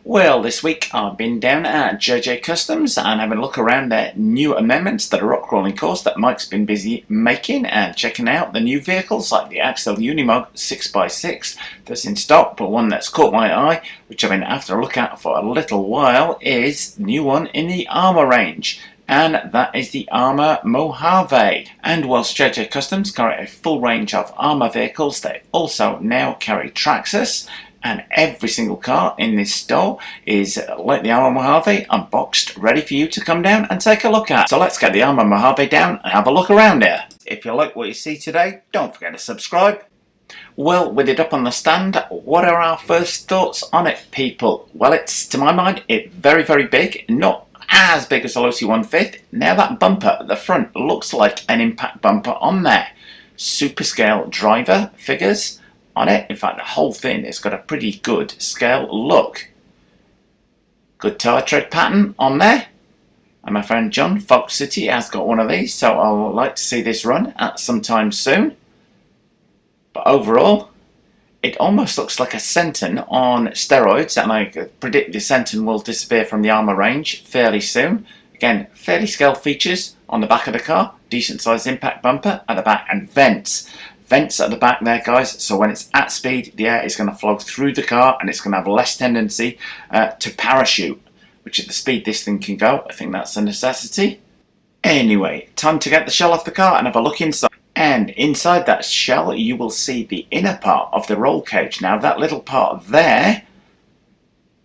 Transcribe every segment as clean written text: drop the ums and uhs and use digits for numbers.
Well, this week I've been down at JJ Customs and having a look around their new amendments to the rock crawling course that Mike's been busy making, and checking out the new vehicles like the Axel Unimog 6x6 that's in stock. But one that's caught my eye, which I've been after a look at for a little while, is the new one in the Arrma range, and that is the Arrma Mojave. And whilst JJ Customs carry a full range of Arrma vehicles, they also now carry Traxxas. And every single car in this store is, like the Arrma Mojave, unboxed, ready for you to come down and take a look at. So let's get the Arrma Mojave down and have a look around here. If you like what you see today, don't forget to subscribe. Well, with it up on the stand, what are our first thoughts on it, people? Well, it's, to my mind, it's very, very big. Not as big as the Losi 1/5. Now that bumper at the front looks like an impact bumper on there. Super scale driver figures on it. In fact, the whole thing has got a pretty good scale look. Good tire tread pattern on there. And my friend John, Fox City, has got one of these, so I'll like to see this run at some time soon. But overall, it almost looks like a Senton on steroids, and I predict the Senton will disappear from the Arrma range fairly soon. Again, fairly scale features on the back of the car, decent sized impact bumper at the back, and vents. Vents at the back there, guys, so when it's at speed, the air is going to flow through the car and it's going to have less tendency to parachute, which at the speed this thing can go, I think that's a necessity. Anyway, time to get the shell off the car and have a look inside. And inside that shell, you will see the inner part of the roll cage. Now, that little part there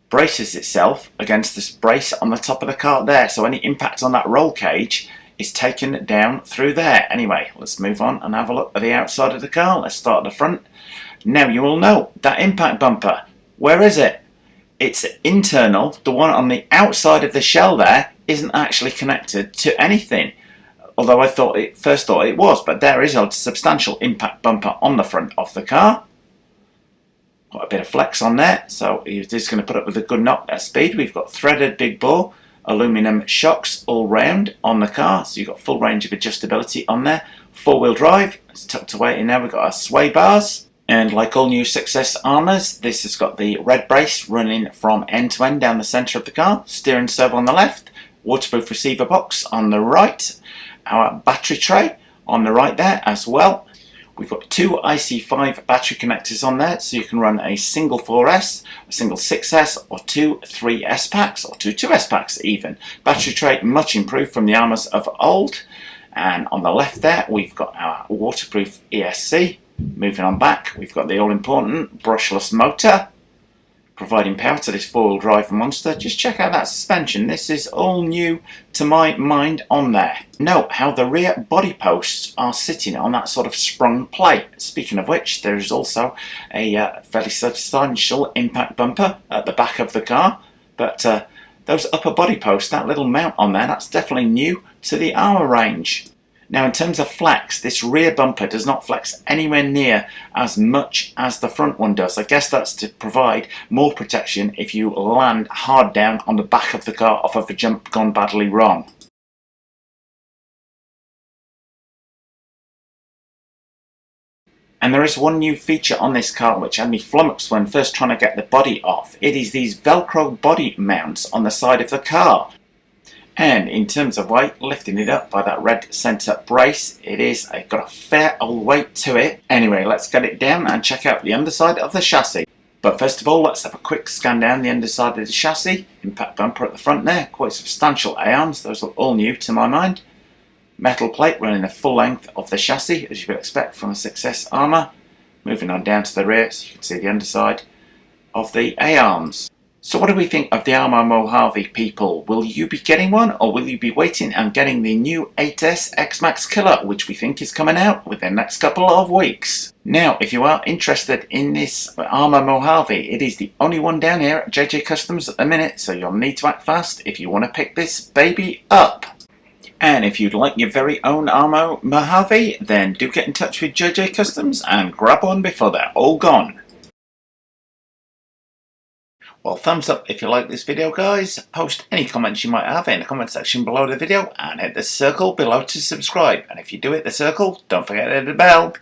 braces itself against this brace on the top of the car there, so any impact on that roll cage is taken down through there. Anyway, let's move on and have a look at the outside of the car. Let's start at the front. Now you will know that impact bumper. Where is it? It's internal. The one on the outside of the shell there isn't actually connected to anything. Although I first thought it was, but there is a substantial impact bumper on the front of the car. Got a bit of flex on there, so you're just going to put up with a good knock at speed. We've got threaded big bore aluminum shocks all round on the car, so you've got full range of adjustability on there. Four-wheel drive, it's tucked away in there. We've got our sway bars, and like all new Success Arrmas, this has got the red brace running from end to end down the centre of the car, steering servo on the left, waterproof receiver box on the right, our battery tray on the right there as well. We've got two IC5 battery connectors on there, so you can run a single 4S, a single 6S, or two 3S packs, or two 2S packs even. Battery tray much improved from the Arrmas of old. And on the left there, we've got our waterproof ESC. Moving on back, we've got the all-important brushless motor, providing power to this four-wheel drive monster. Just check out that suspension. This is all new to my mind on there. Note how the rear body posts are sitting on that sort of sprung plate. Speaking of which, there is also a fairly substantial impact bumper at the back of the car. But those upper body posts, that little mount on there, that's definitely new to the Arrma range. Now, in terms of flex, this rear bumper does not flex anywhere near as much as the front one does. I guess that's to provide more protection if you land hard down on the back of the car off of a jump gone badly wrong. And there is one new feature on this car which had me flummoxed when first trying to get the body off. It is these Velcro body mounts on the side of the car. And in terms of weight, lifting it up by that red centre brace, it's got a fair old weight to it. Anyway, let's get it down and check out the underside of the chassis. But first of all, let's have a quick scan down the underside of the chassis. Impact bumper at the front there, quite substantial A-arms, those look all new to my mind. Metal plate running the full length of the chassis, as you would expect from a Success Arrma. Moving on down to the rear, so you can see the underside of the A-arms. So what do we think of the Arrma Mojave, people? Will you be getting one, or will you be waiting and getting the new 8S X-Max Killer, which we think is coming out within the next couple of weeks? Now, if you are interested in this Arrma Mojave, it is the only one down here at JJ Customs at the minute, so you'll need to act fast if you want to pick this baby up. And if you'd like your very own Arrma Mojave, then do get in touch with JJ Customs and grab one before they're all gone. Well, thumbs up if you like this video, guys. Post any comments you might have in the comment section below the video, and hit the circle below to subscribe. And if you do hit the circle, don't forget to hit the bell.